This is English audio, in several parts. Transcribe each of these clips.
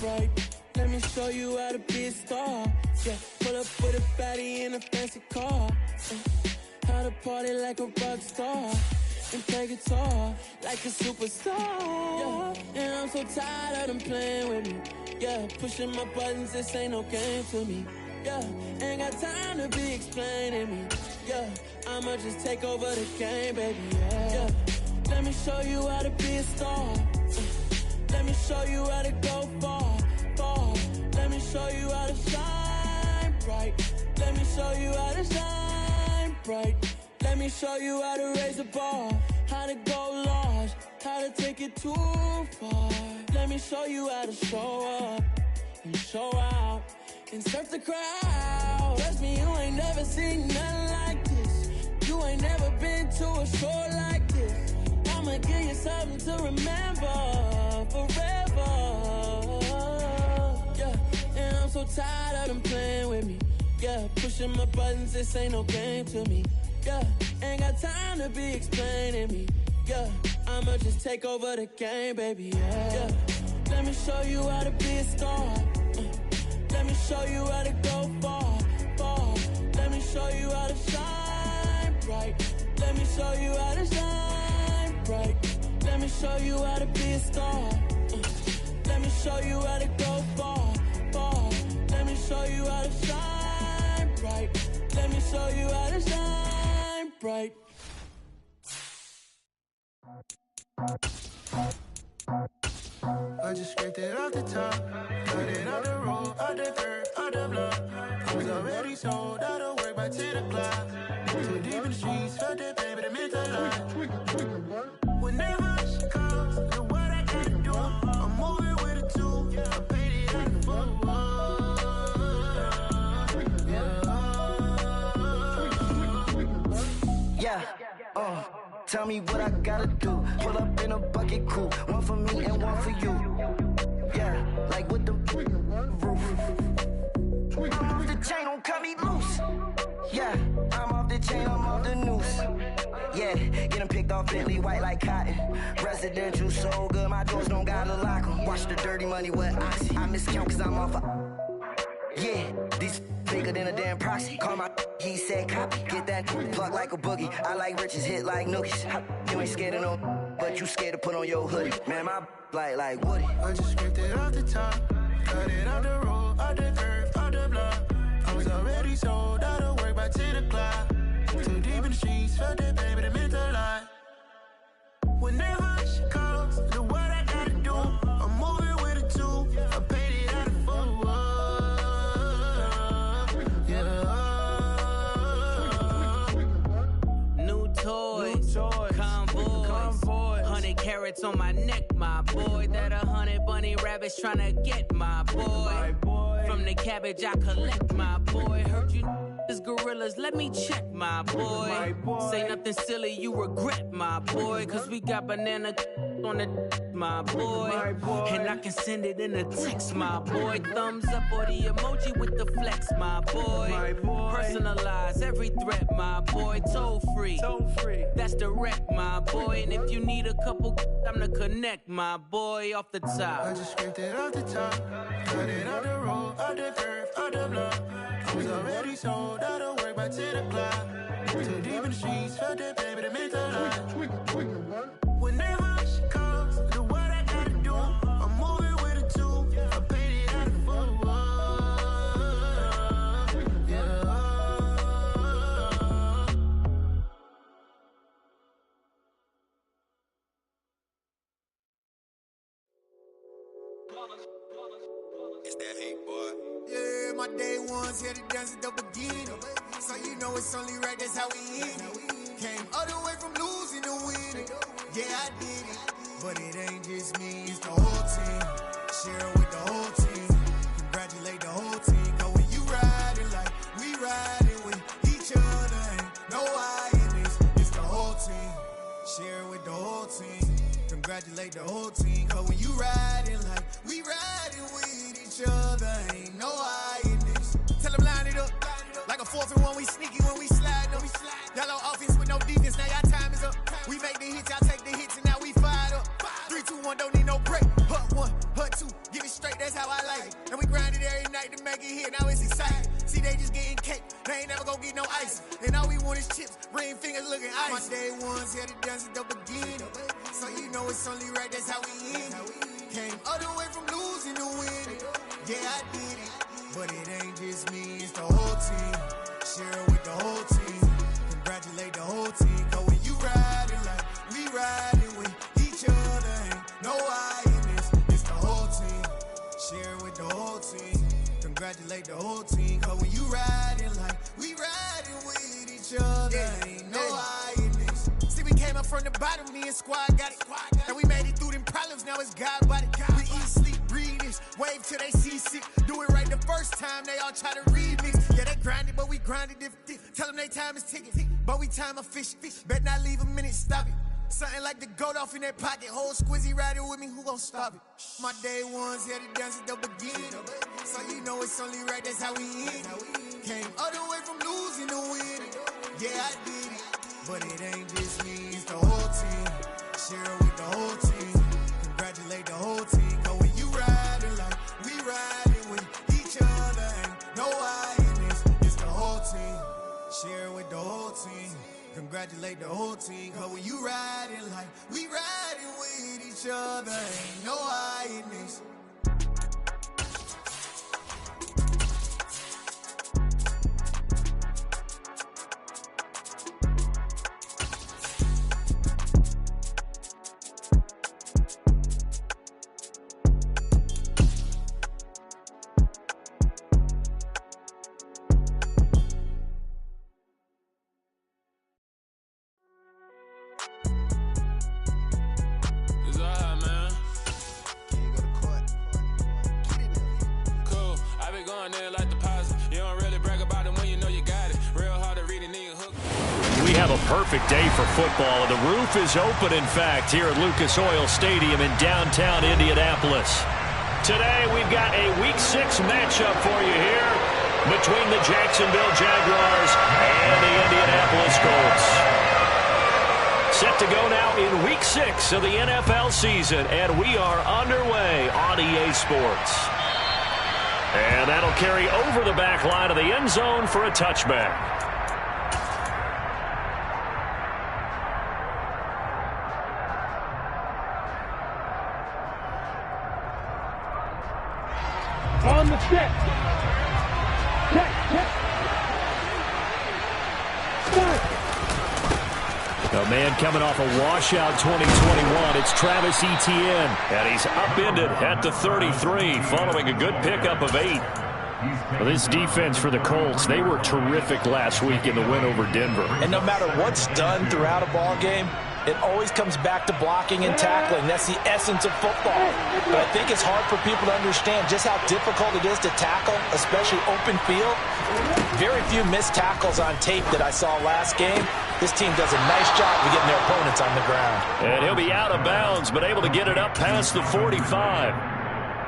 Right, let me show you how to be a star. Yeah, pull up with a baddie in a fancy car. How to party like a rock star and play guitar like a superstar. Yeah, and I'm so tired of them playing with me. Yeah, pushing my buttons, this ain't no game to me. Yeah, ain't got time to be explaining me. Yeah, I'ma just take over the game, baby. Yeah, let me show you how to be a star. Let me show you how to go far, far. Let me show you how to shine bright. Let me show you how to shine bright. Let me show you how to raise the bar, how to go large, how to take it too far. Let me show you how to show up and show out and surf the crowd. Trust me, you ain't never seen nothing like this. You ain't never been to a show like this. I'ma give you something to remember forever. Yeah, and I'm so tired of them playing with me. Yeah, pushing my buttons, this ain't no game to me. Yeah, ain't got time to be explaining me. Yeah, I'ma just take over the game, baby. Yeah, let me show you how to be a star. Let me show you how to go far, far. Let me show you how to shine bright. Let me show you how to shine bright. Let me show you how to be a star. Let me show you how to go far, far. Let me show you how to shine bright. Let me show you how to shine bright. I just scraped it off the top, cut it out the road, out the dirt, out the block. I was already sold, out of work by 10 o'clock. Too deep in the streets, felt that baby, that meant a lot. Whenever she calls, know what I gotta do. I'm moving with a two, I paid it out the full. Yeah, tell me what I gotta do. Pull up in a bucket coupe, one for me and one for you. Yeah, like with the roof. I'm off the chain, don't cut me loose. Yeah, I'm off the chain, I'm off the noose. Yeah, getting picked off Bentley white like cotton. Residential so good, my doors don't gotta lock 'em. Watch the dirty money with oxy. I miscount cause I'm off yeah, these bigger than a damn proxy. Call my he said copy. Get that plug like a boogie. I like riches, hit like nookies. You ain't scared of no, but you scared to put on your hoodie. Man, my like Woody. I just scraped it off the top, cut it out the road, out the curve, out the block. I was already sold, out of work by 10 o'clock. Too deep in the streets, felt that baby, that meant a lot. Whenever she calls, know what I gotta do. I'm moving with a two, I paid it out of full. Toys, convoys, 100 carats on my neck, my boy. That 100 bunny rabbits tryna get my boy. From the cabbage I collect, my boy. Heard you is gorillas, let me check, my boy. Say nothing silly, you regret, my boy. Cause we got banana on the my boy. And I can send it in a text, my boy. Thumbs up or the emoji with the flex, my boy. Personalize every threat, my boy. Toll free, that's direct, my boy. And if you need a couple, I'm the connect, my boy. Off the top, I just scraped it off the top, cut it out the road, out the curve, out the block. I was already sold, out of work by 10 o'clock. Too deep in the streets, felt that baby, that meant a lot. Whenever she calls, know what I gotta do. I'm moving with a two, I paid it out of full. It's that hate, boy. Yeah, my day ones here to dance at the beginning. So you know it's only right, that's how we hit it. Came all the way from losing to winning. Yeah, I did it. But it ain't just me, it's the whole team. Share it with the whole team. Congratulate the whole team. Cause when you riding like we riding with each other, ain't no I in this. It's the whole team. Share it with the whole team. Congratulate the whole team. Cause when you riding like we riding with each other, ain't no I in this. Tell them line it up. Like a 4th and 1, we sneaky when we slide up. Y'all on offense with no defense, now y'all time is up. We make the hits, y'all take the hits, and now we fired up. 3, 2, 1, don't need no break. Hut 1, hut 2, give it straight. I like it. And we grinded every night to make it hit, now it's exciting. See, they just getting cake, they ain't never gonna get no ice. And all we want is chips, ring fingers looking ice. My day ones here to dance at the beginning. So you know it's only right, that's how we end. Came all the way from losing to winning. Yeah, I did it, but it ain't just me, it's the whole team. Share it with the whole team. Congratulate the whole team. Cause when you riding like we riding with each other, ain't no I in this, it's the whole team. Share it with the whole team. Congratulate the whole team. Cause when you riding like we riding with each other, ain't no I in this. See, we came up from the bottom, me and squad got it. And we made it through them problems, now it's God body. We eat, sleep, breathe this, wave till they see sick. Do it right the first time, they all try to remix. Yeah, they grinded, but we grinded different. Tell them they time is ticking, but we time efficient. Bet not leave a minute, stop it. Something like the goat off in that pocket. Whole squizzy riding with me, who gon' stop it? My day ones here to dance at the beginning. So you know it's only right, that's how we end. Came all the way from losing to winning. Yeah, I did it, but it ain't just me, it's the whole team. Share it with the whole team. Congratulate the whole team. Cause when you riding like we riding with each other, ain't no I in this, it's the whole team. Share it with the whole team. Congratulate the whole team. Cause when you riding like we riding with each other, ain't no I in this. Perfect day for football. The roof is open, in fact, here at Lucas Oil Stadium in downtown Indianapolis. Today, we've got a Week 6 matchup for you here between the Jacksonville Jaguars and the Indianapolis Colts. Set to go now in Week 6 of the NFL season, and we are underway on EA Sports. And that'll carry over the back line of the end zone for a touchback. On the set. Check. Start. A man coming off a washout 2021. It's Travis Etienne. And he's upended at the 33 following a good pickup of 8. Well, this defense for the Colts, they were terrific last week in the win over Denver. And no matter what's done throughout a ball game, it always comes back to blocking and tackling. That's the essence of football. But I think it's hard for people to understand just how difficult it is to tackle, especially open field. Very few missed tackles on tape that I saw last game. This team does a nice job of getting their opponents on the ground. And he'll be out of bounds, but able to get it up past the 45.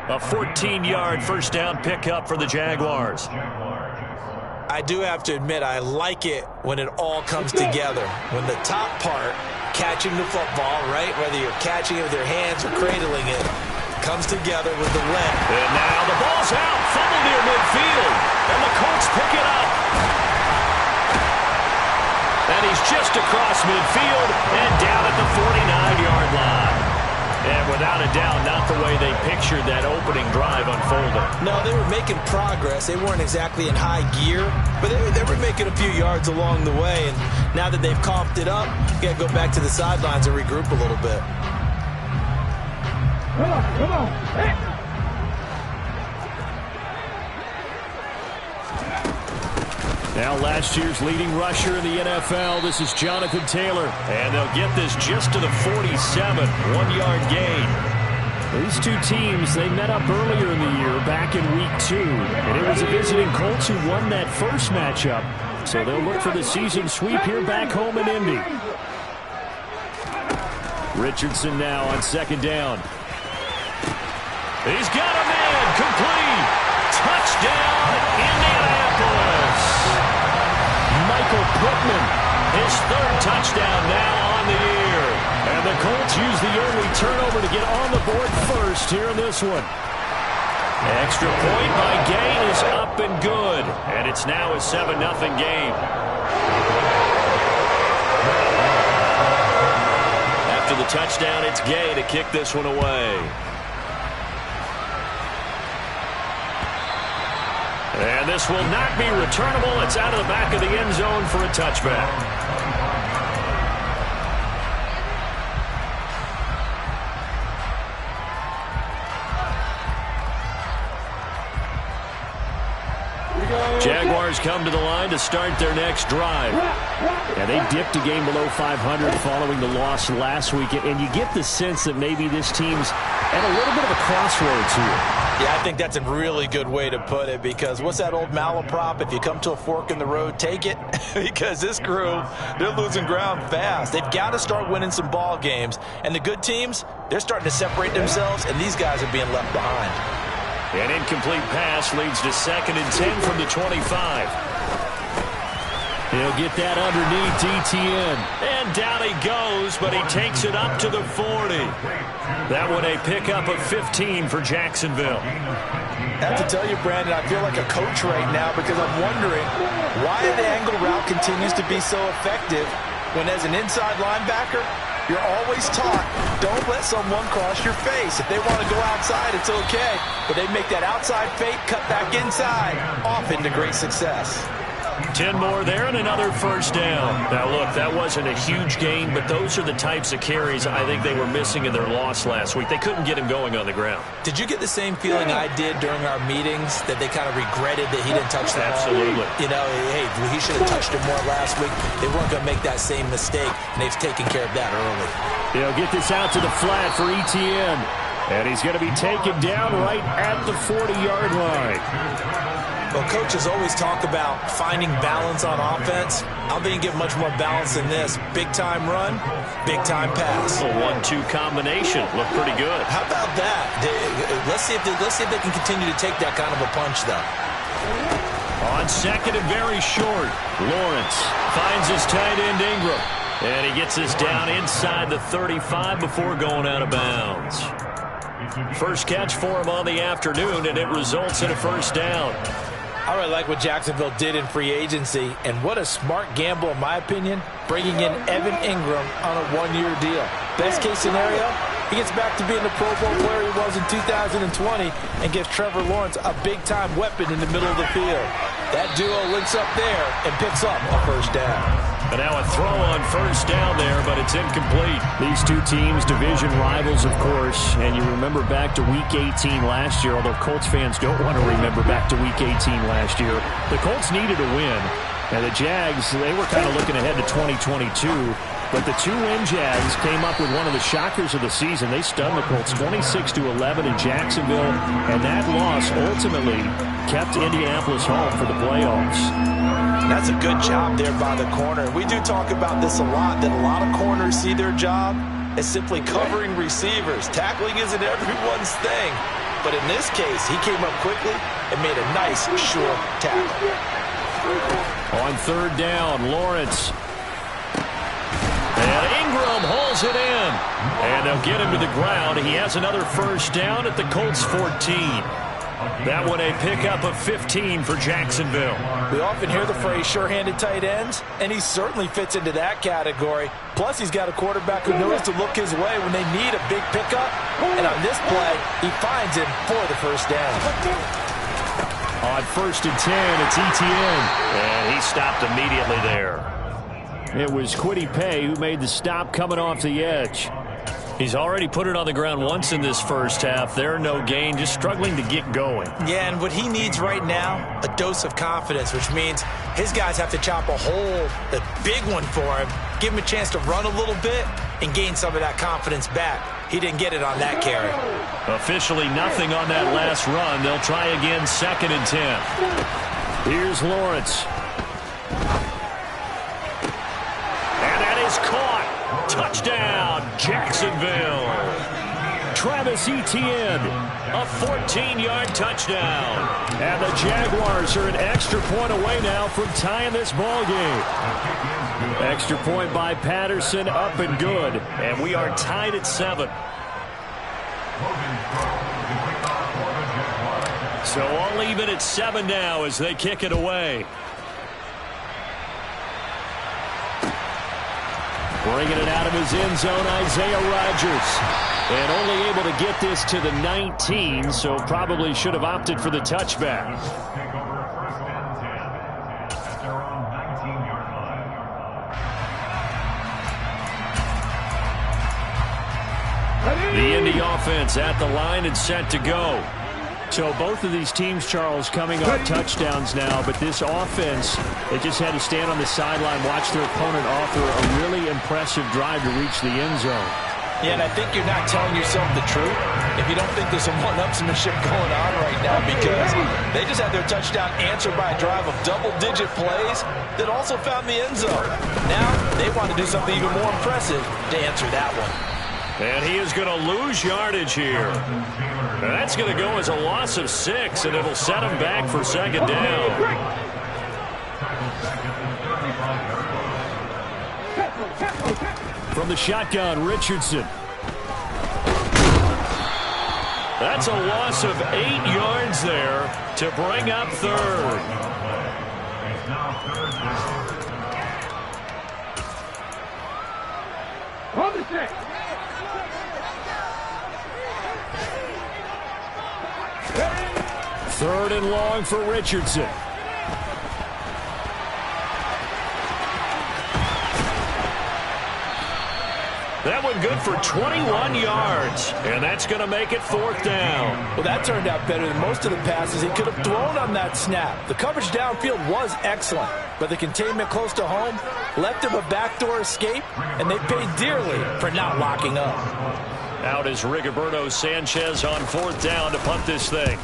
A 14-yard first down pickup for the Jaguars. I do have to admit, I like it when it all comes together. When the top part, catching the football, right, whether you're catching it with your hands or cradling it, comes together with the leg. And now the ball's out, fumbled near midfield, and the Colts pick it up. And he's just across midfield and down at the 49-yard line. And without a doubt, not the way they pictured that opening drive unfolding. No, they were making progress. They weren't exactly in high gear, but they were making a few yards along the way. And now that they've coughed it up, you got to go back to the sidelines and regroup a little bit. Come on. Hey. Now last year's leading rusher in the NFL, this is Jonathan Taylor. And they'll get this just to the 47, 1-yard gain. These two teams, they met up earlier in the year, back in Week 2. And it was the visiting Colts who won that first matchup. So they'll look for the season sweep here back home in Indy. Richardson now on second down. He's got a man, complete. Touchdown, Indianapolis. Michael Pittman, his third touchdown now on the year. And the Colts use the early turnover to get on the board first here in this one. Extra point by Gay is up and good. And it's now a 7-0 game. After the touchdown, it's Gay to kick this one away. And this will not be returnable. It's out of the back of the end zone for a touchback. Jaguars come to the line to start their next drive. Yeah, they dipped a game below 500 following the loss last week, and you get the sense that maybe this team's at a little bit of a crossroads here. Yeah, I think that's a really good way to put it, because what's that old malaprop? If you come to a fork in the road, take it. Because this crew, they're losing ground fast. They've got to start winning some ball games. And the good teams, they're starting to separate themselves, and these guys are being left behind. An incomplete pass leads to 2nd and 10 from the 25. He'll get that underneath ETN. And down he goes, but he takes it up to the 40. That one a pickup of 15 for Jacksonville. I have to tell you, Brandon, I feel like a coach right now, because I'm wondering why the angle route continues to be so effective when, as an inside linebacker, you're always taught, don't let someone cross your face. If they want to go outside, it's okay. But they make that outside fake, cut back inside, off into great success. 10 more there and another first down. Now, look, that wasn't a huge gain, but those are the types of carries I think they were missing in their loss last week. They couldn't get him going on the ground. Did you get the same feeling I did during our meetings, that they kind of regretted that he didn't touch the ball? Absolutely. You know, hey, he should have touched it more last week. They weren't going to make that same mistake, and they've taken care of that early. They'll get this out to the flat for ETN. And he's going to be taken down right at the 40-yard line. Well, coaches always talk about finding balance on offense. I'm being given much more balance than this. Big-time run, big-time pass. A 1-2 combination. Looked pretty good. How about that? Let's see if they can continue to take that kind of a punch, though. On 2nd and very short, Lawrence finds his tight end Ingram. And he gets us down inside the 35 before going out of bounds. First catch for him on the afternoon, and it results in a first down. I really like what Jacksonville did in free agency, and what a smart gamble, in my opinion, bringing in Evan Ingram on a 1-year deal. Best case scenario, he gets back to being the Pro Bowl player he was in 2020 and gives Trevor Lawrence a big-time weapon in the middle of the field. That duo links up there and picks up a first down. And now a throw on first down there, but it's incomplete. These two teams, division rivals, of course. And you remember back to Week 18 last year, although Colts fans don't want to remember back to Week 18 last year. The Colts needed a win. And the Jags, they were kind of looking ahead to 2022. But the two-win Jags came up with one of the shockers of the season. They stunned the Colts 26-11 in Jacksonville. And that loss ultimately kept Indianapolis home for the playoffs. That's a good job there by the corner. We do talk about this a lot, that a lot of corners see their job as simply covering receivers. Tackling isn't everyone's thing. But in this case, he came up quickly and made a nice, sure tackle. On 3rd down, Lawrence. And Ingram hauls it in. And they'll get him to the ground. He has another first down at the Colts 14. That one a pickup of 15 for Jacksonville. We often hear the phrase sure-handed tight ends, and he certainly fits into that category. Plus, he's got a quarterback who knows to look his way when they need a big pickup. And on this play, he finds him for the first down. On 1st and 10, it's ETN. And he stopped immediately there. It was Kwity Paye who made the stop coming off the edge. He's already put it on the ground once in this first half. There, no gain, just struggling to get going. Yeah, and what he needs right now, a dose of confidence, which means his guys have to chop a hole, a big one for him, give him a chance to run a little bit and gain some of that confidence back. He didn't get it on that carry. Officially nothing on that last run. They'll try again 2nd and 10. Here's Lawrence. And that is caught. Touchdown, Jacksonville. Travis Etienne, a 14-yard touchdown. And the Jaguars are an extra point away now from tying this ball game. Extra point by Patterson, up and good. And we are tied at 7. So all even at 7 now as they kick it away. Bringing it out of his end zone, Isaiah Rodgers. And only able to get this to the 19, so probably should have opted for the touchback. The Indy offense at the line and set to go. So both of these teams, Charles, coming off touchdowns now, but this offense, they just had to stand on the sideline, watch their opponent offer a really impressive drive to reach the end zone. Yeah, and I think you're not telling yourself the truth if you don't think there's some one-upsmanship going on right now, because they just had their touchdown answered by a drive of double-digit plays that also found the end zone. Now they want to do something even more impressive to answer that one. And he is going to lose yardage here. And that's going to go as a loss of 6, and it'll set him back for second down. From the shotgun, Richardson. That's a loss of 8 yards there to bring up third. On the set. Third and long for Richardson. That one good for 21 yards, and that's going to make it fourth down. Well, that turned out better than most of the passes he could have thrown on that snap. The coverage downfield was excellent, but the containment close to home left him a backdoor escape, and they paid dearly for not locking up. Out is Rigoberto Sanchez on fourth down to punt this thing.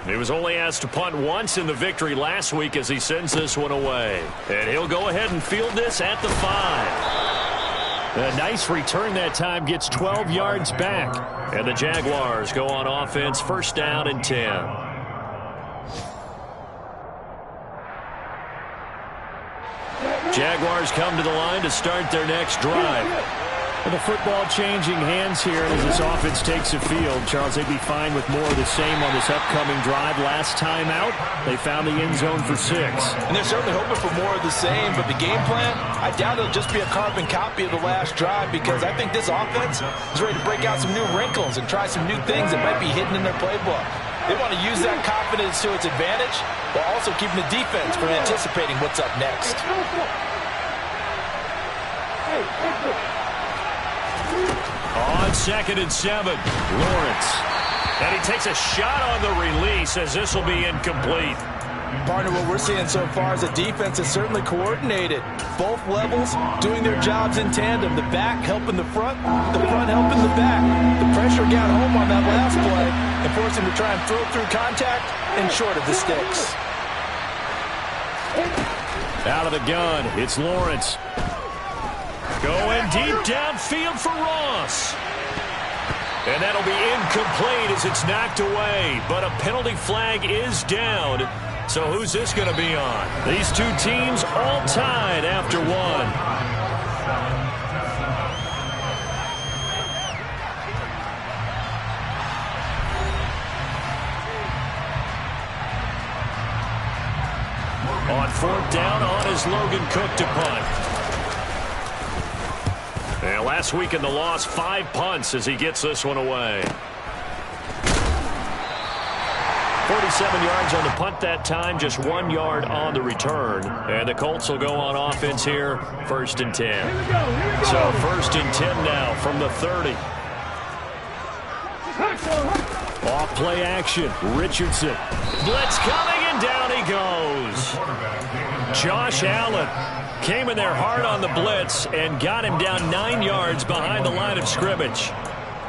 He was only asked to punt once in the victory last week as he sends this one away. And he'll go ahead and field this at the 5. A nice return that time, gets 12 yards back. And the Jaguars go on offense, first down and 10. Jaguars come to the line to start their next drive. With the football changing hands here as this offense takes the field, Charles, they'd be fine with more of the same on this upcoming drive. Last time out, they found the end zone for 6. And they're certainly hoping for more of the same, but the game plan, I doubt it'll just be a carbon copy of the last drive, because I think this offense is ready to break out some new wrinkles and try some new things that might be hidden in their playbook. They want to use that confidence to its advantage while also keeping the defense from anticipating what's up next. On 2nd and 7, Lawrence. And he takes a shot on the release as this will be incomplete. Partner, what we're seeing so far is a defense is certainly coordinated. Both levels doing their jobs in tandem. The back helping the front helping the back. The pressure got home on that last play and forced him to try and throw through contact and short of the sticks. Out of the gun, it's Lawrence. Going deep downfield for Ross. And that'll be incomplete as it's knocked away. But a penalty flag is down. So who's this going to be on? These two teams all tied after one. On fourth down, on is Logan Cook to punt. And last week in the loss, 5 punts as he gets this one away. 47 yards on the punt that time, just 1 yard on the return. And the Colts will go on offense here, 1st and 10. So 1st and 10 now from the 30. Off play action, Richardson. Blitz coming, and down he goes. Josh Allen came in there hard on the blitz and got him down 9 yards behind the line of scrimmage.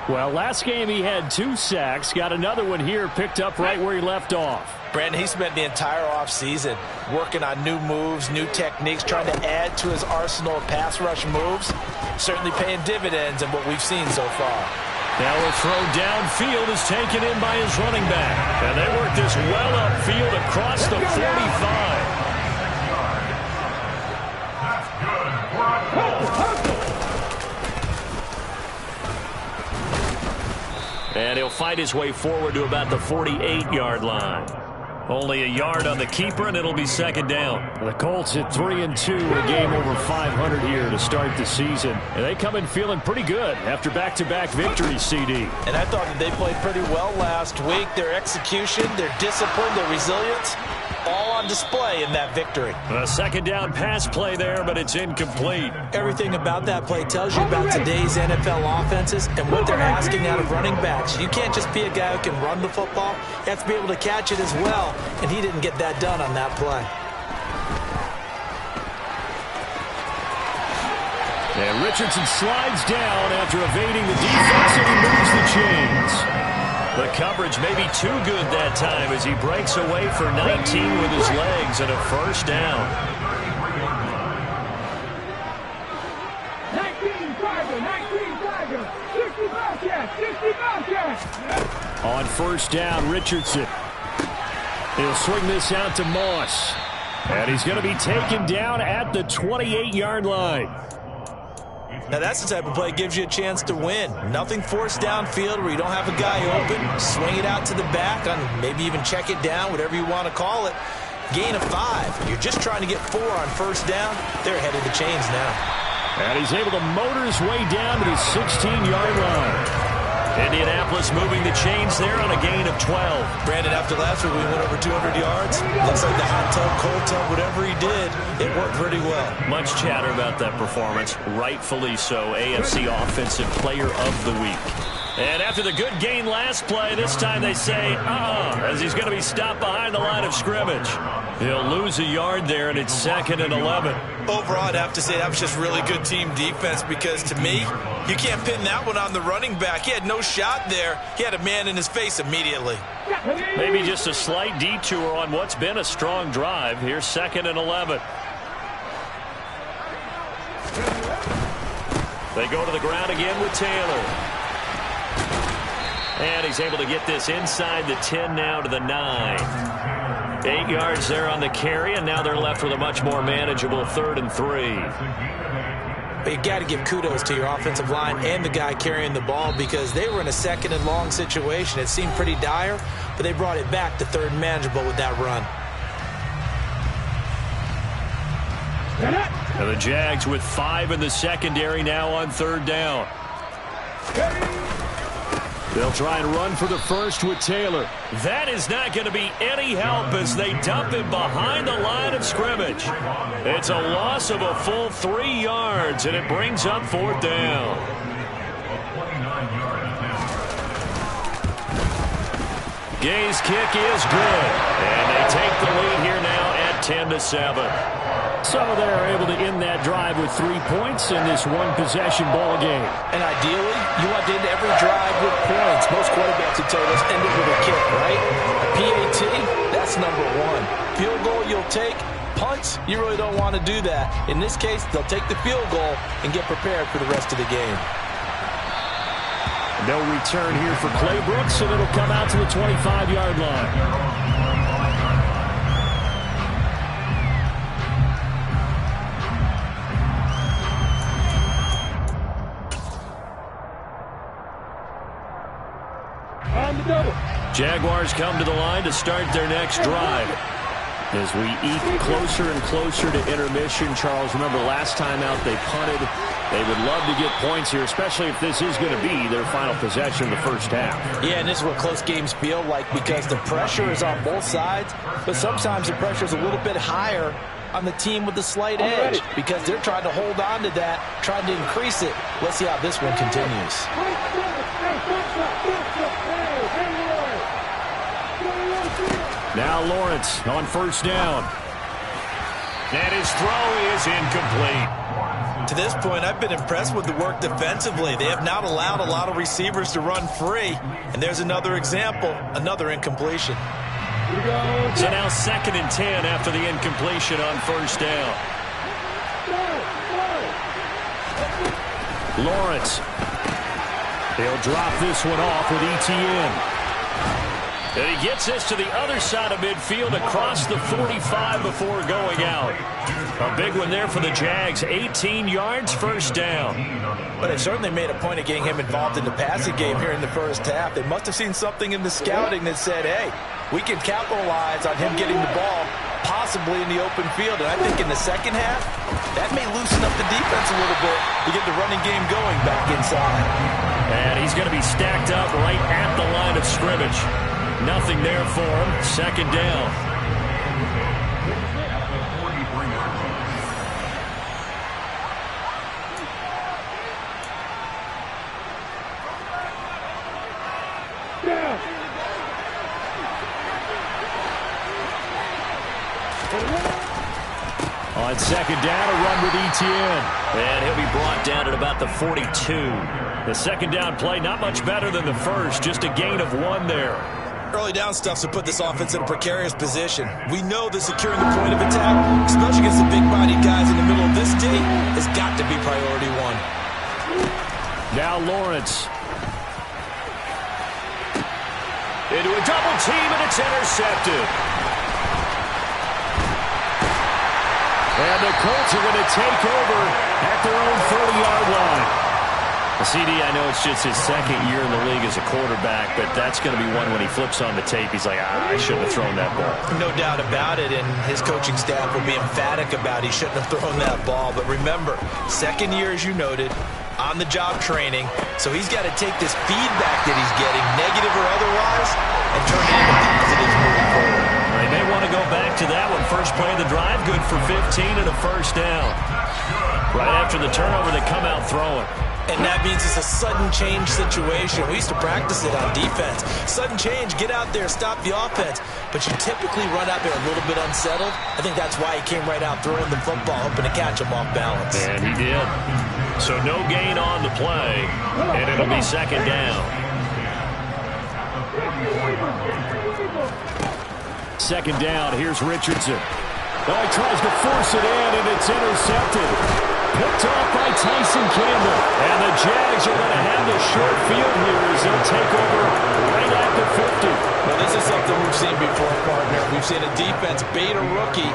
Well, last game he had 2 sacks. Got another one here, picked up right where he left off. Brandon, he spent the entire offseason working on new moves, new techniques, trying to add to his arsenal of pass rush moves. Certainly paying dividends in what we've seen so far. Now a throw downfield is taken in by his running back. And they work this well upfield across the 45. And he'll fight his way forward to about the 48-yard line. Only a yard on the keeper, and it'll be second down. The Colts at 3-2, a game over 500 here to start the season. And they come in feeling pretty good after back-to-back victories, CD. And I thought that they played pretty well last week. Their execution, their discipline, their resilience, all on display in that victory. A second down pass play there, but it's incomplete. Everything about that play tells you about today's NFL offenses and what they're asking out of running backs. You can't just be a guy who can run the football. You have to be able to catch it as well, and he didn't get that done on that play. And Richardson slides down after evading the defense, and he moves the chains. The coverage may be too good that time as he breaks away for 19 with his legs and a first down. 19 Tiger, 65 catch. On first down, Richardson. He'll swing this out to Moss. And he's going to be taken down at the 28-yard line. Now that's the type of play that gives you a chance to win. Nothing forced downfield where you don't have a guy open. Swing it out to the back, on maybe even check it down, whatever you want to call it. Gain of 5. You're just trying to get 4 on first down. They're ahead of the chains now. And he's able to motor his way down to the 16-yard line. Indianapolis moving the chains there on a gain of 12. Brandon, after last week we went over 200 yards. Looks like the hot tub, cold tub, whatever he did, it worked pretty well. Much chatter about that performance. Rightfully so. AFC Offensive Player of the Week. And after the good gain last play, this time they say, as he's going to be stopped behind the line of scrimmage. He'll lose a yard there, and it's 2nd and 11. Overall, I'd have to say that was just really good team defense because, to me, you can't pin that one on the running back. He had no shot there. He had a man in his face immediately. Maybe just a slight detour on what's been a strong drive. Here's 2nd and 11. They go to the ground again with Taylor. And he's able to get this inside the 10 now to the 9. 8 yards there on the carry, and now they're left with a much more manageable 3rd and 3. But you got to give kudos to your offensive line and the guy carrying the ball because they were in a 2nd and long situation. It seemed pretty dire, but they brought it back to 3rd and manageable with that run. And the Jags with 5 in the secondary now on 3rd down. They'll try and run for the first with Taylor. That is not going to be any help as they dump him behind the line of scrimmage. It's a loss of a full 3 yards, and it brings up 4th down. Gay's kick is good, and they take the lead here now at 10-7. So they're able to end that drive with 3 points in this one-possession ball game. And ideally, you want to end every drive with points. Most quarterbacks would tell us end it with a kick, right? A PAT, that's number 1. Field goal you'll take. Punts, you really don't want to do that. In this case, they'll take the field goal and get prepared for the rest of the game. No return here for Clay Brooks, and it'll come out to the 25-yard line. Jaguars come to the line to start their next drive. As we eke closer and closer to intermission, Charles, remember last time out they punted. They would love to get points here, especially if this is going to be their final possession in the first half. Yeah, and this is what close games feel like because the pressure is on both sides, but sometimes the pressure is a little bit higher on the team with the slight edge because they're trying to hold on to that, trying to increase it. Let's see how this one continues. Now Lawrence on first down. And his throw is incomplete. To this point, I've been impressed with the work defensively. They have not allowed a lot of receivers to run free. And there's another example, another incompletion. So now 2nd and 10 after the incompletion on first down. Lawrence. They'll drop this one off with ETN. And he gets this to the other side of midfield across the 45 before going out. A big one there for the Jags. 18 yards, first down. But they certainly made a point of getting him involved in the passing game here in the first half. They must have seen something in the scouting that said, hey, we can capitalize on him getting the ball possibly in the open field. And I think in the second half, that may loosen up the defense a little bit to get the running game going back inside. And he's going to be stacked up right at the line of scrimmage. Nothing there for him. Second down. On second down, a run with Etienne. And he'll be brought down at about the 42. The second down play, not much better than the first. Just a gain of 1 there. Early down stuff to put this offense in a precarious position. We know that securing the point of attack, especially against the big-bodied guys in the middle of this D, has got to be priority 1. Now Lawrence. Into a double team, and it's intercepted. And the Colts are going to take over at their own 30-yard line. CD, I know it's just his second year in the league as a quarterback, but that's going to be one when he flips on the tape. He's like, I shouldn't have thrown that ball. No doubt about it, and his coaching staff will be emphatic about he shouldn't have thrown that ball. But remember, second year, as you noted, on-the-job training, so he's got to take this feedback that he's getting, negative or otherwise, and turn it into positives moving forward. They may want to go back to that one. First play of the drive, good for 15 and a first down. Right after the turnover, they come out throwing. And that means it's a sudden change situation. We used to practice it on defense. Sudden change, get out there, stop the offense. But you typically run out there a little bit unsettled. I think that's why he came right out throwing the football, hoping to catch him off balance. And he did. So no gain on the play, and it'll be second down. Second down, here's Richardson. Oh, he tries to force it in, and it's intercepted. Picked off by Tyson Campbell. And the Jags are going to have the short field here as they'll take over right at the 50. Well, this is something we've seen before, partner. We've seen a defense bait a rookie,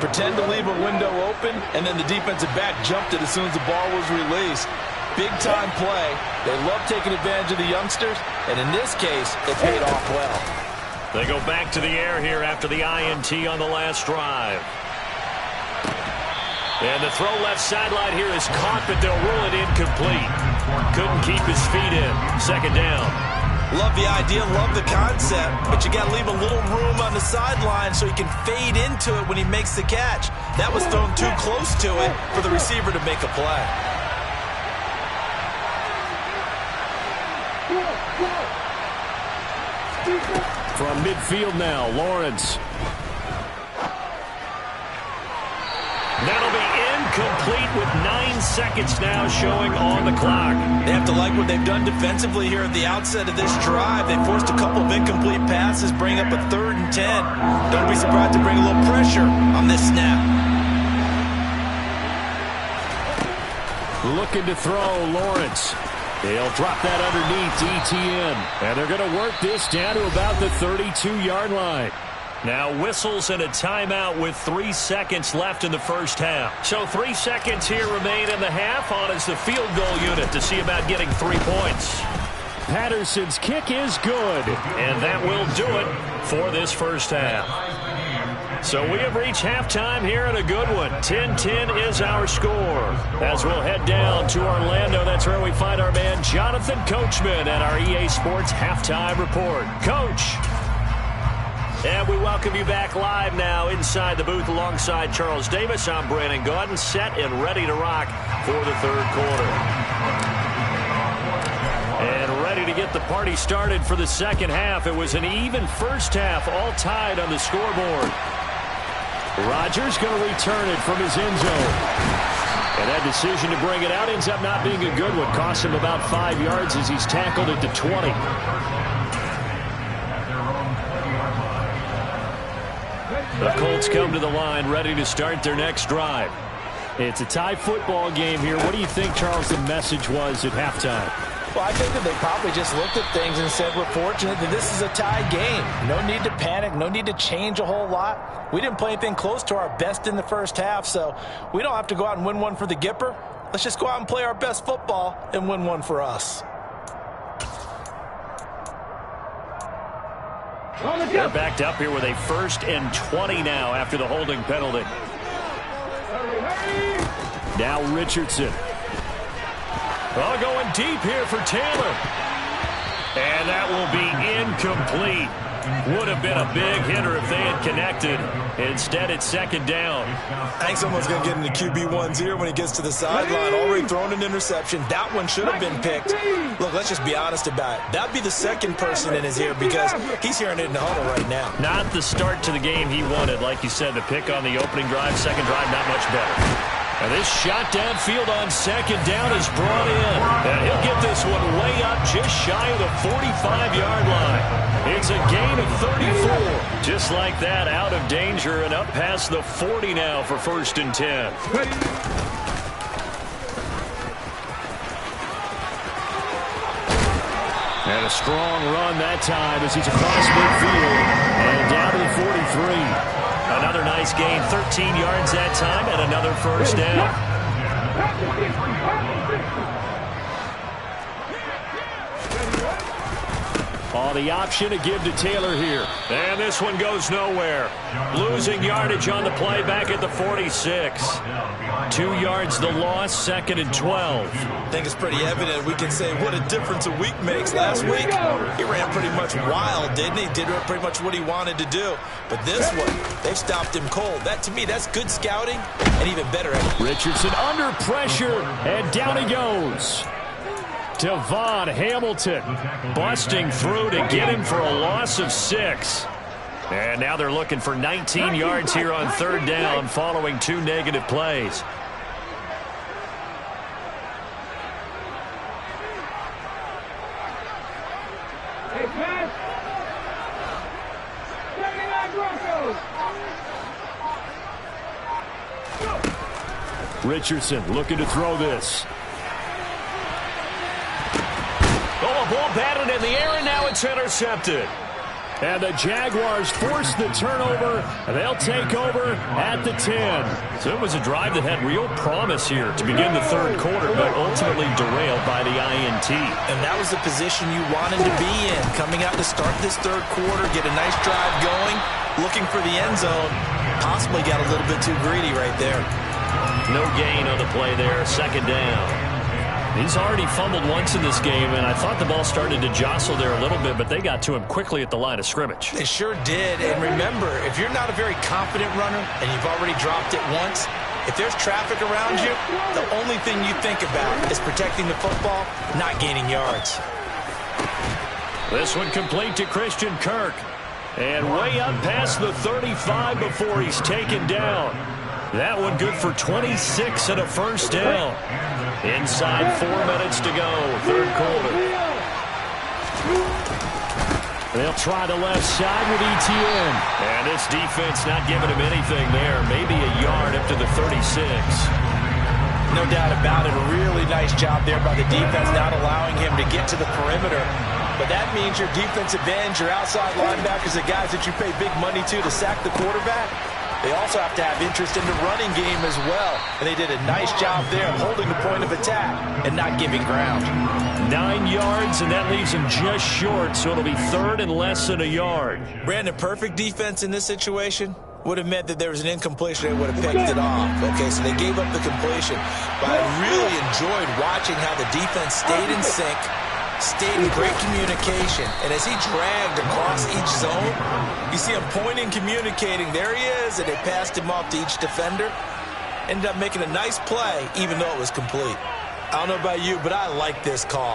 pretend to leave a window open, and then the defensive back jumped it as soon as the ball was released. Big-time play. They love taking advantage of the youngsters, and in this case, it paid off well. They go back to the air here after the INT on the last drive. And the throw left sideline here is caught, but they'll rule it incomplete. Couldn't keep his feet in. Second down. Love the idea, love the concept, but you got to leave a little room on the sideline so he can fade into it when he makes the catch. That was thrown too close to it for the receiver to make a play. From midfield now, Lawrence. That'll be incomplete with 9 seconds now showing on the clock. They have to like what they've done defensively here at the outset of this drive. They forced a couple of incomplete passes, bring up a 3rd and 10. Don't be surprised to bring a little pressure on this snap. Looking to throw, Lawrence. They'll drop that underneath Etienne. And they're going to work this down to about the 32-yard line. Now whistles and a timeout with 3 seconds left in the first half. So 3 seconds here remain in the half. On is the field goal unit to see about getting 3 points. Patterson's kick is good. And that will do it for this first half. So we have reached halftime here in a good one. 10-10 is our score. As we'll head down to Orlando, that's where we find our man Jonathan Coachman at our EA Sports Halftime Report. Coach. And we welcome you back live now inside the booth alongside Charles Davis. I'm Brandon Gaudin, set and ready to rock for the third quarter. And ready to get the party started for the second half. It was an even first half, all tied on the scoreboard. Rodgers going to return it from his end zone. And that decision to bring it out ends up not being a good one. Cost him about 5 yards as he's tackled it to 20. The Colts come to the line ready to start their next drive. It's a tie football game here. What do you think, Charles, the message was at halftime? Well, I think that they probably just looked at things and said, we're fortunate that this is a tie game. No need to panic, no need to change a whole lot. We didn't play anything close to our best in the first half, so we don't have to go out and win one for the Gipper. Let's just go out and play our best football and win one for us. They're backed up here with a 1st and 20 now after the holding penalty. Now Richardson. Well, going deep here for Taylor. And that will be incomplete. Would have been a big hitter if they had connected. Instead, it's 2nd down. I think someone's going to get into QB1's ear when he gets to the sideline. Already thrown an interception. That one should have been picked. Look, let's just be honest about it. That'd be the 2nd person in his ear because he's hearing it in the huddle right now. Not the start to the game he wanted. Like you said, the pick on the opening drive, 2nd drive, not much better. And this shot downfield on 2nd down is brought in. And he'll get this one way up just shy of the 45-yard line. It's a gain of 34. Just like that, out of danger and up past the 40 now for 1st and 10. And a strong run that time as he's across midfield and down to the 43. Another nice gain, 13 yards that time, and another 1st down. Oh, the option to give to Taylor here. And this one goes nowhere. Losing yardage on the play back at the 46. 2 yards the loss, 2nd and 12. I think it's pretty evident. We can say what a difference a week makes. Last week, he ran pretty much wild, didn't he? Did pretty much what he wanted to do. But this one, they've stopped him cold. That, to me, that's good scouting and even better. Richardson under pressure, and down he goes. Devon Hamilton busting through to get him for a loss of 6. And now they're looking for 19 yards here on 3rd down following 2 negative plays. Richardson looking to throw this. Oh, a ball batted in the air, and now it's intercepted. And the Jaguars force the turnover. They'll take over at the 10. So it was a drive that had real promise here to begin the 3rd quarter, but ultimately derailed by the INT. And that was the position you wanted to be in. Coming out to start this 3rd quarter, get a nice drive going, looking for the end zone. Possibly got a little bit too greedy right there. No gain on the play there, 2nd down. He's already fumbled once in this game, and I thought the ball started to jostle there a little bit, but they got to him quickly at the line of scrimmage. They sure did. And remember, if you're not a very confident runner and you've already dropped it once, if there's traffic around you, the only thing you think about is protecting the football, not gaining yards. This one complete to Christian Kirk. And way up past the 35 before he's taken down. That one good for 26 and a 1st down. Inside 4 minutes to go, 3rd quarter. They'll try the left side with ETN. And this defense not giving him anything there. Maybe a yard up to the 36. No doubt about it. A really nice job there by the defense, not allowing him to get to the perimeter. But that means your defensive ends, your outside linebackers, the guys that you pay big money to sack the quarterback, they also have to have interest in the running game as well. And they did a nice job there of holding the point of attack and not giving ground. 9 yards, and that leaves them just short, so it'll be 3rd and less than a yard. Brandon, perfect defense in this situation would have meant that there was an incompletion. They would have picked it off. Okay, so they gave up the completion. But I really enjoyed watching how the defense stayed in sync, stayed in great communication, and as he dragged across each zone, you see him pointing, communicating. There he is, and they passed him off to each defender. Ended up making a nice play, even though it was complete. I don't know about you, but I like this call.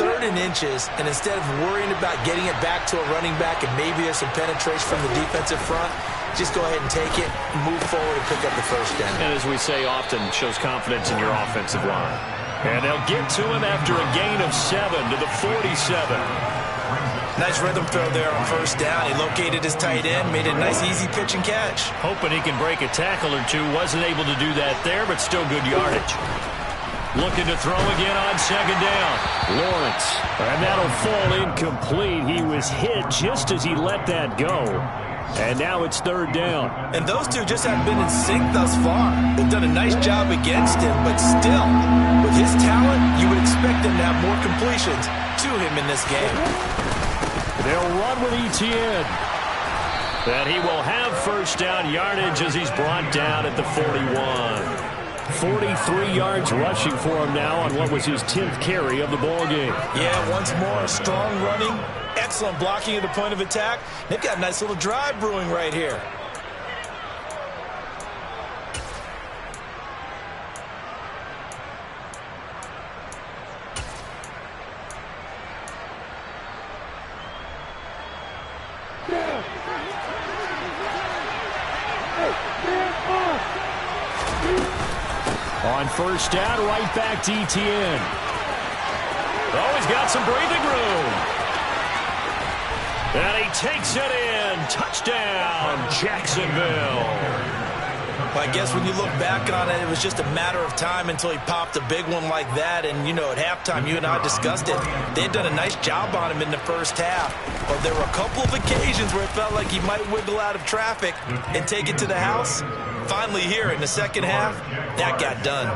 3rd and inches, and instead of worrying about getting it back to a running back and maybe there's some penetration from the defensive front, just go ahead and take it, move forward, and pick up the 1st down. And as we say often, shows confidence in your offensive line. And they'll get to him after a gain of 7 to the 47. Nice rhythm throw there on 1st down. He located his tight end, made a nice easy pitch and catch. Hoping he can break a tackle or two. Wasn't able to do that there, but still good yardage. Looking to throw again on second down. Lawrence. And that'll fall incomplete. He was hit just as he let that go. And now it's third down. And those two just haven't been in sync thus far. They've done a nice job against him, but still, with his talent, you would expect him to have more completions to him in this game. They'll run with Etienne. And he will have first down yardage as he's brought down at the 41. 43 yards rushing for him now on what was his 10th carry of the ball game. Yeah, once more, strong running, excellent blocking at the point of attack. They've got a nice little drive brewing right here. On first down, right back to Etienne. Oh, he's got some breathing room. And he takes it in. Touchdown, Jacksonville. Well, I guess when you look back on it, it was just a matter of time until he popped a big one like that. And, you know, at halftime, you and I discussed it. They had done a nice job on him in the first half. But there were a couple of occasions where it felt like he might wiggle out of traffic and take it to the house. Finally here in the second half, that got done.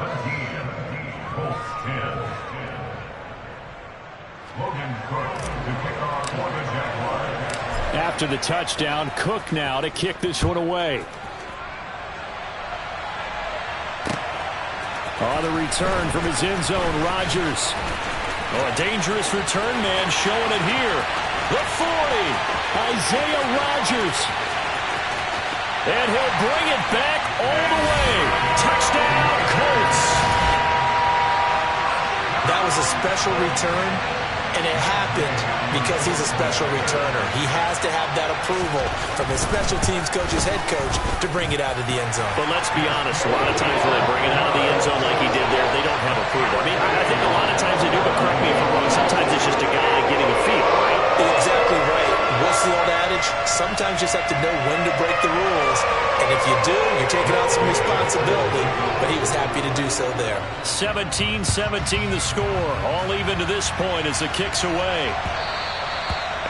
After the touchdown, Cook now to kick this one away. On the return from his end zone, Rodgers. Oh, a dangerous return man showing it here. The 40, Isaiah Rodgers. And he'll bring it back all the way. Touchdown, Colts. That was a special return, and it happened because he's a special returner. He has to have that approval from his special teams coach's head coach to bring it out of the end zone. But let's be honest, a lot of times when they bring it out of the end zone like he did there, they don't have approval. I mean, I think a lot of times they do, but correct me if I'm wrong, sometimes it's just a guy getting a feel, right? Exactly right. What's the old adage? Sometimes you just have to know when to break the rules. And if you do, you're taking on some responsibility. But he was happy to do so there. 17-17 the score. All even to this point as the kick's away.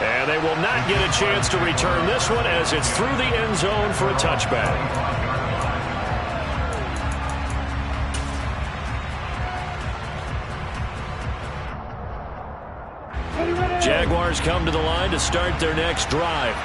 And they will not get a chance to return this one as it's through the end zone for a touchback. Jaguars come to the line to start their next drive.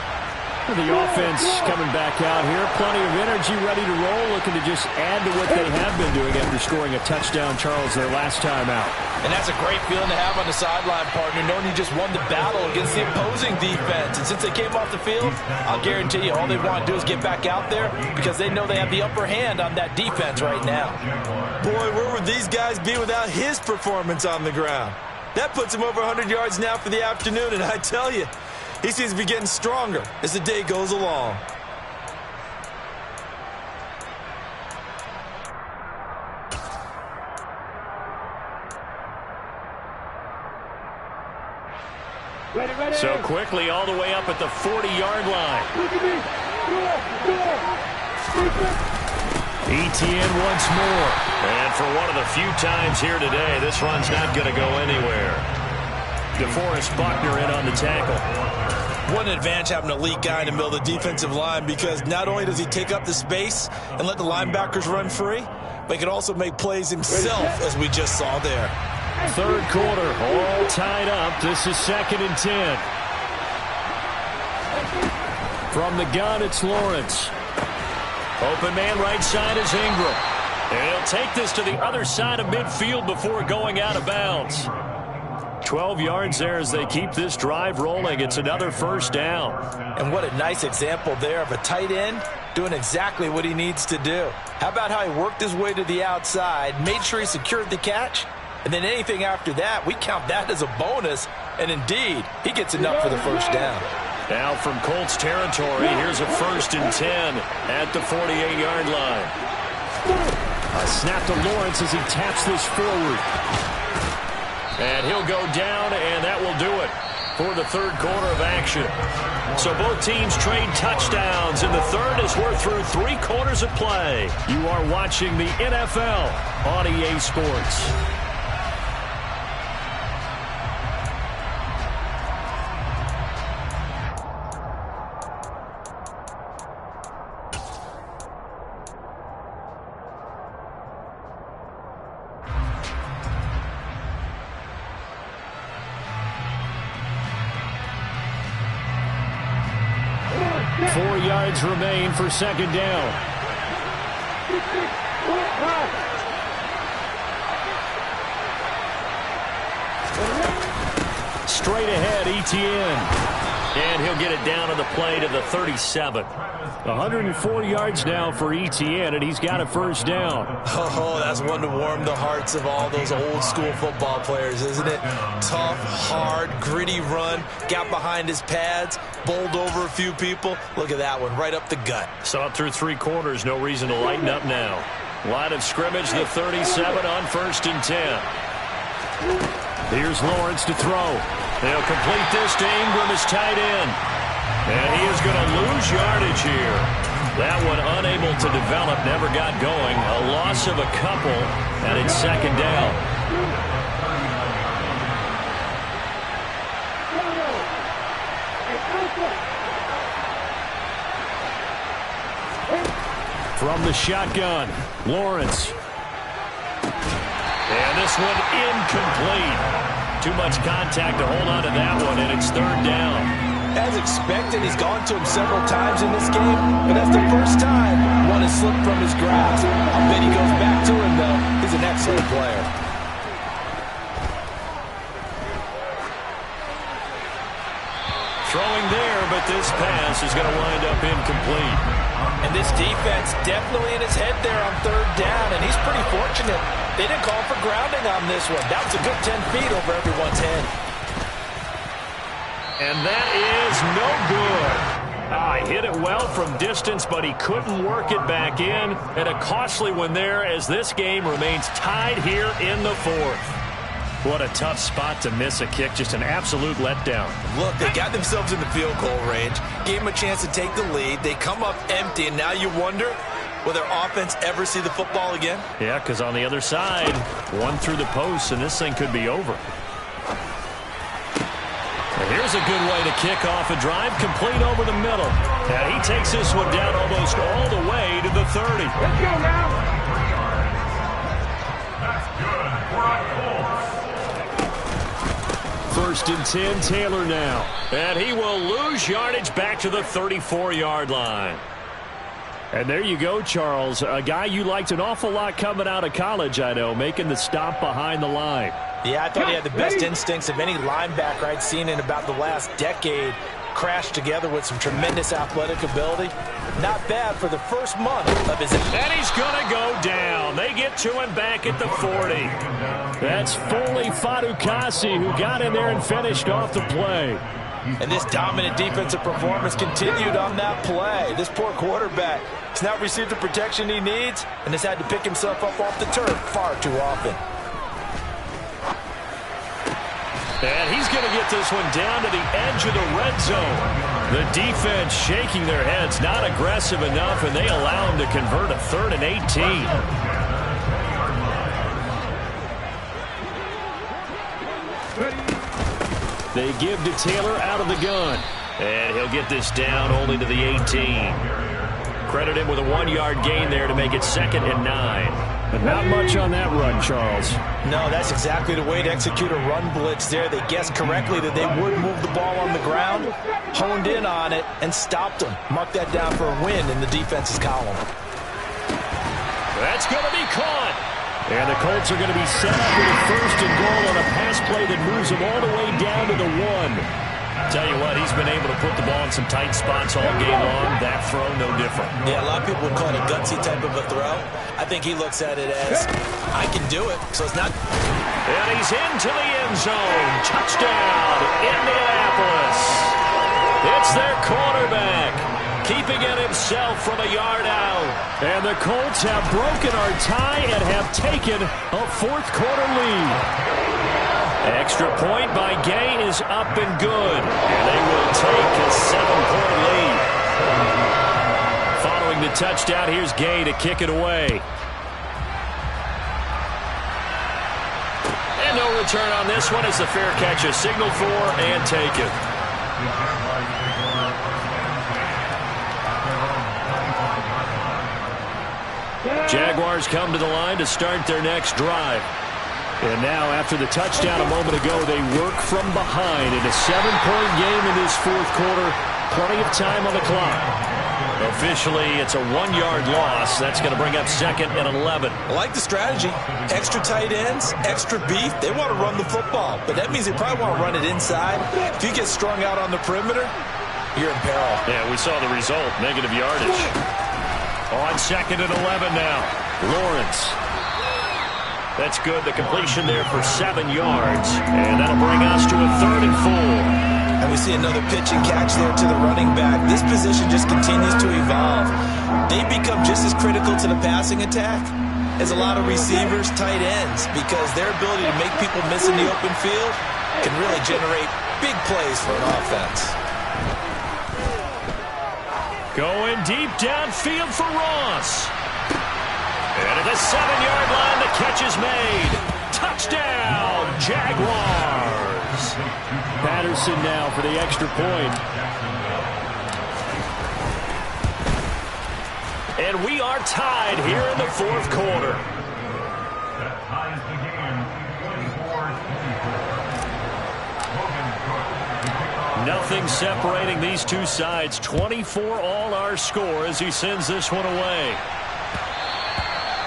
The offense coming back out here. Plenty of energy, ready to roll, looking to just add to what they have been doing after scoring a touchdown, Charles, their last time out. And that's a great feeling to have on the sideline, partner, knowing you just won the battle against the opposing defense. And since they came off the field, I'll guarantee you all they want to do is get back out there because they know they have the upper hand on that defense right now. Boy, where would these guys be without his performance on the ground? That puts him over 100 yards now for the afternoon, and I tell you, he seems to be getting stronger as the day goes along. Ready. So quickly all the way up at the 40-yard line. Etienne once more. And for one of the few times here today, this run's not going to go anywhere. DeForest Buckner in on the tackle. What an advantage having an elite guy in the middle of the defensive line because not only does he take up the space and let the linebackers run free, but he can also make plays himself, as we just saw there. Third quarter, all tied up. This is 2nd and 10. From the gun, it's Lawrence. Open man right side is Ingram. And he'll take this to the other side of midfield before going out of bounds. 12 yards there as they keep this drive rolling. It's another first down. And what a nice example there of a tight end doing exactly what he needs to do. How about how he worked his way to the outside, made sure he secured the catch, and then anything after that, we count that as a bonus. And indeed, he gets enough for the first down. Now from Colts territory, here's a 1st and 10 at the 48-yard line. A snap to Lawrence as he taps this forward. And he'll go down, and that will do it. for the third quarter of action. So both teams trade touchdowns in the third as we're through 3 quarters of play. You are watching the NFL on EA Sports. Remain for second down. Straight ahead, Etienne. And he'll get it down on the play to the 37. 104 yards now for Etienne, and he's got a first down. Oh, that's one to warm the hearts of all those old school football players, isn't it? Tough, hard, gritty run. Got behind his pads, bowled over a few people. Look at that one, right up the gut. Saw it through 3 quarters, no reason to lighten up now. Line of scrimmage, the 37 on 1st and 10. Here's Lawrence to throw. They'll complete this to Ingram as tight end. And he is going to lose yardage here. That one unable to develop, never got going. A loss of a couple, and it's second down. From the shotgun, Lawrence. And this one incomplete. Too much contact to hold on to that one, and it's third down. As expected, he's gone to him several times in this game, but that's the first time one has slipped from his grasp. I'll bet he goes back to him, though. He's an excellent player. Throwing there, but this pass is going to wind up incomplete. And this defense definitely in his head there on third down, and he's pretty fortunate. They didn't call for grounding on this one. That was a good 10 feet over everyone's head. And that is no good. Hit it well from distance, but he couldn't work it back in. And a costly one there as this game remains tied here in the 4th. What a tough spot to miss a kick. Just an absolute letdown. Look, they got themselves in the field goal range. Gave them a chance to take the lead. They come up empty, and now you wonder, will their offense ever see the football again? Yeah, because on the other side, one through the post, and this thing could be over. And here's a good way to kick off a drive, complete over the middle. And he takes this one down almost all the way to the 30. Let's go now. That's good. We're on course. 1st and 10, Taylor now. And he will lose yardage back to the 34-yard line. And there you go, Charles. A guy you liked an awful lot coming out of college, I know, making the stop behind the line. Yeah, I thought he had the best instincts of any linebacker I'd seen in about the last decade. Crashed together with some tremendous athletic ability. Not bad for the first month of his... And he's going to go down. They get to him back at the 40. That's Foley Fadukasi who got in there and finished off the play. And this dominant defensive performance continued on that play. This poor quarterback has not received the protection he needs and has had to pick himself up off the turf far too often. And he's going to get this one down to the edge of the red zone. The defense shaking their heads, not aggressive enough, and they allow him to convert a 3rd and 18. They give to Taylor out of the gun. And he'll get this down only to the 18. Credit him with a 1-yard gain there to make it 2nd and 9. But not much on that run, Charles. No, that's exactly the way to execute a run blitz there. They guessed correctly that they would move the ball on the ground, honed in on it, and stopped them. Mark that down for a win in the defense's column. That's going to be caught. And the Colts are going to be set up with a 1st and goal on a pass play that moves them all the way down to the 1. Tell you what, he's been able to put the ball in some tight spots all game long. That throw, no different. Yeah, a lot of people would call it a gutsy type of a throw. I think he looks at it as, I can do it, so it's not... And he's into the end zone. Touchdown, Indianapolis. It's their quarterback, keeping it himself from a yard out. And the Colts have broken our tie and have taken a 4th quarter lead. Extra point by Gay is up and good. And they will take a 7-point lead. Following the touchdown, here's Gay to kick it away. And no return on this one as the fair catch is signaled for and taken. Jaguars come to the line to start their next drive. And now, after the touchdown a moment ago, they work from behind in a 7-point game in this fourth quarter. Plenty of time on the clock. Officially, it's a 1-yard loss. That's going to bring up 2nd and 11. I like the strategy. Extra tight ends, extra beef. They want to run the football, but that means they probably want to run it inside. If you get strung out on the perimeter, you're in peril. Yeah, we saw the result. Negative yardage. On 2nd and 11 now. Lawrence. That's good. The completion there for 7 yards. And that'll bring us to a 3rd and 4. And we see another pitch and catch there to the running back. This position just continues to evolve. They become just as critical to the passing attack as a lot of receivers, tight ends, because their ability to make people miss in the open field can really generate big plays for an offense. Going deep downfield for Ross. And at the 7-yard line, the catch is made. Touchdown, Jaguars. Patterson now for the extra point. And we are tied here in the fourth quarter. That ties the game 24-24. Nothing separating these two sides. 24 all our score as he sends this one away.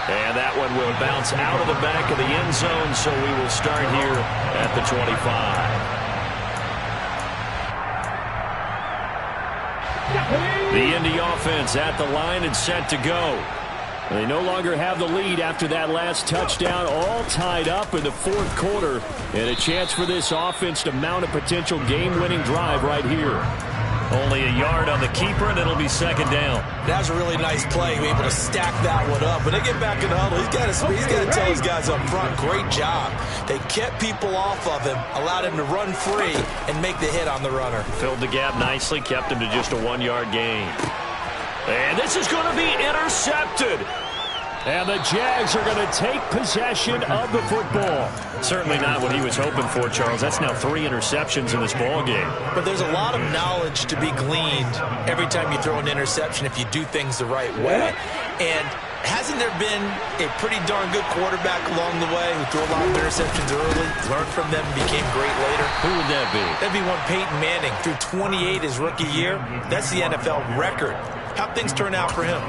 And that one will bounce out of the back of the end zone, so we will start here at the 25. The Indy offense at the line and set to go. They no longer have the lead after that last touchdown, all tied up in the fourth quarter. And a chance for this offense to mount a potential game-winning drive right here. Only a yard on the keeper, and it'll be 2nd down. That was a really nice play, able to stack that one up. When they get back in the huddle, he's got to tell his guys up front, great job. They kept people off of him, allowed him to run free, and make the hit on the runner. Filled the gap nicely, kept him to just a 1-yard gain. And this is going to be intercepted. And the Jags are going to take possession of the football. Certainly not what he was hoping for, Charles. That's now 3 interceptions in this ball game. But there's a lot of knowledge to be gleaned every time you throw an interception if you do things the right way. And hasn't there been a pretty darn good quarterback along the way who threw a lot of interceptions early, learned from them, and became great later? Who would that be? That'd be one Peyton Manning. Threw 28 his rookie year. That's the NFL record. How'd things turn out for him?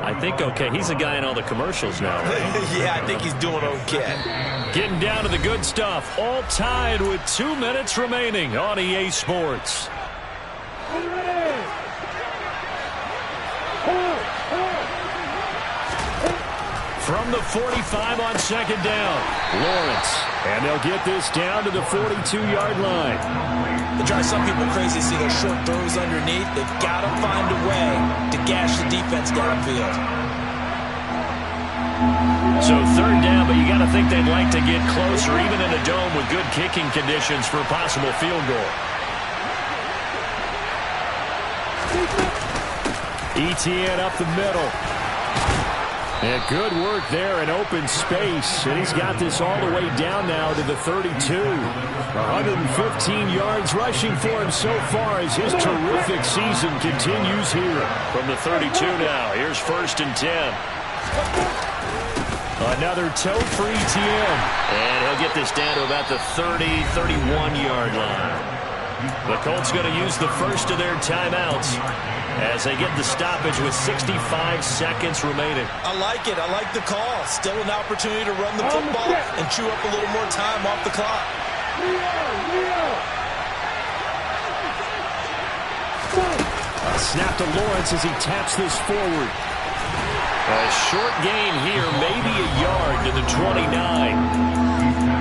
I think okay. He's a guy in all the commercials now, right? Yeah, I think he's doing okay. Getting down to the good stuff. All tied with 2 minutes remaining on EA Sports. From the 45 on 2nd down, Lawrence. And they'll get this down to the 42-yard line. It drives some people crazy to see those short throws underneath. They've got to find a way to gash the defense downfield. So 3rd down, but you got to think they'd like to get closer, even in a dome with good kicking conditions for a possible field goal. Etienne up the middle. And good work there in open space. And he's got this all the way down now to the 32. 115 yards rushing for him so far as his terrific season continues here. From the 32 now, here's 1st and 10. Another toe for Etienne. And he'll get this down to about the 30, 31-yard line. The Colts going to use the first of their timeouts as they get the stoppage with 65 seconds remaining. I like it. I like the call. Still an opportunity to run the football and chew up a little more time off the clock. A snap to Lawrence as he taps this forward. A short gain here, maybe a yard to the 29.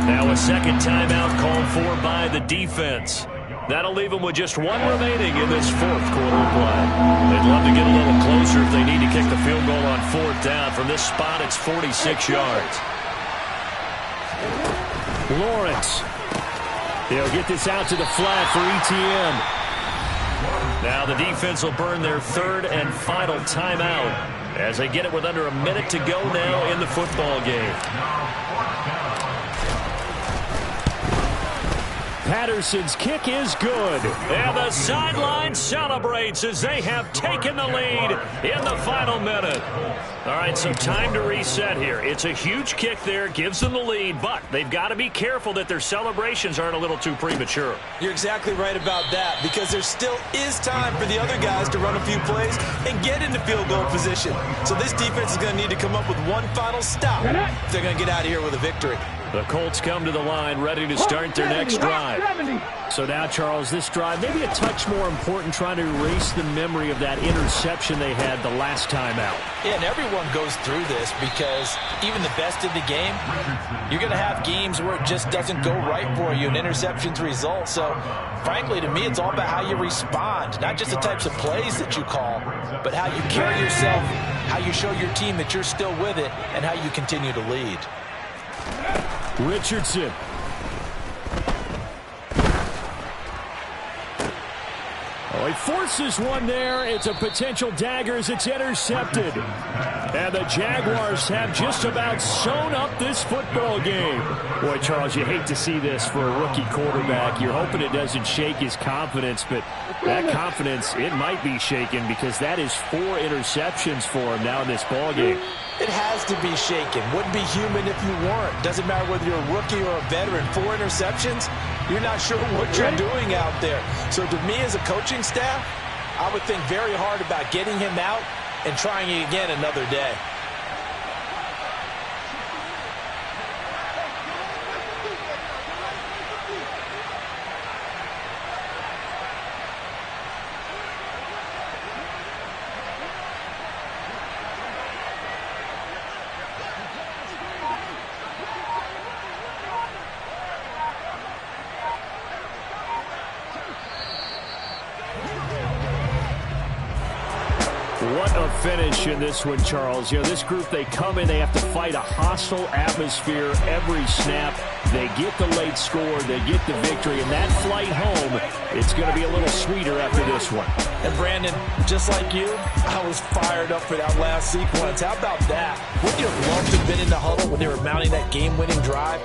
Now a second timeout called for by the defense. That'll leave them with just 1 remaining in this fourth quarter of play. They'd love to get a little closer if they need to kick the field goal on 4th down. From this spot, it's 46 yards. Lawrence. He'll get this out to the flat for ETN. Now the defense will burn their third and final timeout as they get it with under a minute to go now in the football game. Patterson's kick is good. And the sideline celebrates as they have taken the lead in the final minute. All right, so time to reset here. It's a huge kick there, gives them the lead, but they've got to be careful that their celebrations aren't a little too premature. You're exactly right about that, because there still is time for the other guys to run a few plays and get into field goal position. So this defense is going to need to come up with one final stop if they're going to get out of here with a victory. The Colts come to the line ready to start their next drive. So now, Charles, this drive maybe a touch more important, trying to erase the memory of that interception they had the last time out. Yeah, and everyone goes through this because even the best in the game, you're going to have games where it just doesn't go right for you and interceptions result. So, frankly, to me, it's all about how you respond, not just the types of plays that you call, but how you carry yourself, how you show your team that you're still with it, and how you continue to lead. Richardson. Oh, he forces one there. It's a potential dagger as it's intercepted. And the Jaguars have just about sewn up this football game. Boy, Charles, you hate to see this for a rookie quarterback. You're hoping it doesn't shake his confidence, but that confidence, it might be shaken because that is 4 interceptions for him now in this ball game. It has to be shaken. Wouldn't be human if you weren't. Doesn't matter whether you're a rookie or a veteran. 4 interceptions, you're not sure what you're doing out there. So to me as a coaching staff, I would think very hard about getting him out and trying it again another day. What a finish in this one, Charles. You know, this group, they come in, they have to fight a hostile atmosphere every snap. They get the late score, they get the victory, and that flight home, it's going to be a little sweeter after this one. And Brandon, just like you, I was fired up for that last sequence. How about that? Wouldn't you have loved to have been in the huddle when they were mounting that game-winning drive?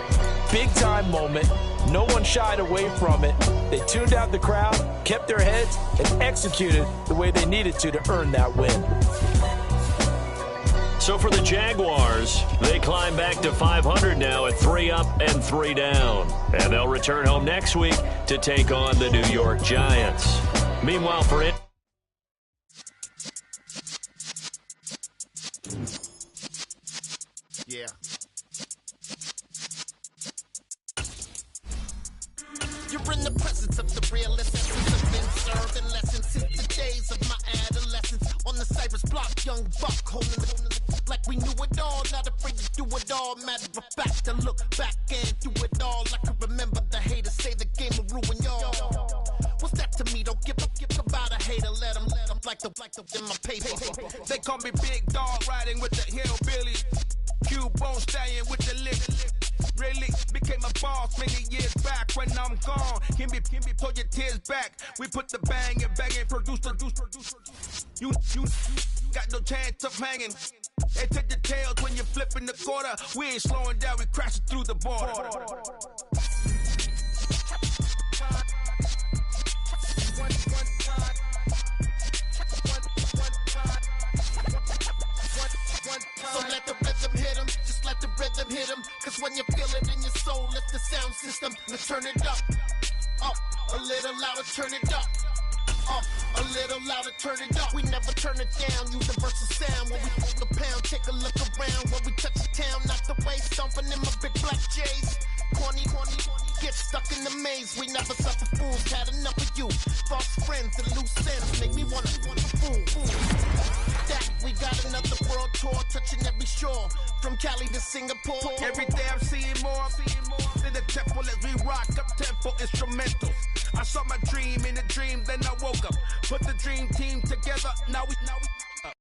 Big-time moment. No one shied away from it. They tuned out the crowd, kept their heads, and executed the way they needed to earn that win. So for the Jaguars, they climb back to 500 now at 3 up and 3 down. And they'll return home next week to take on the New York Giants. Meanwhile, for it. Yeah. You're in the presence of the realest essence of been serving lessons since the days of my adolescence. On the Cypress block, young buck holding the like we knew it all, not afraid to do it all. Matter of fact, to look back and do it all. I can remember the haters say the game will ruin y'all. What's that to me? Don't give about a hater. Let them like the in my paper. They call me Big Dog, riding with the hillbillies. Q-Bone staying with the lick. Really became a boss many years back. When I'm gone, can be pull your tears back. We put the bang and produce. You got no chance of hanging. They take the tails when you're flipping the quarter. We ain't slowing down, we crashing through the border. So let the rhythm hit him, just let the rhythm hit him. Cause when you feel it in your soul, lift the sound system. Now turn it up, a little louder, turn it up. A little louder, turn it up. We never turn it down, universal sound. When we hold the pound, take a look around. When we touch the town, not the way, stomping in my big black J's. Corny, get stuck in the maze. We never suffer fools, had enough of you. False friends and loose ends make me wanna fool. That we got another world tour, touching every shore, from Cali to Singapore. Every day I'm seeing more. In the temple as we rock up tempo instrumentals. I saw my dream in a dream, then I woke up. Put the dream team together, now we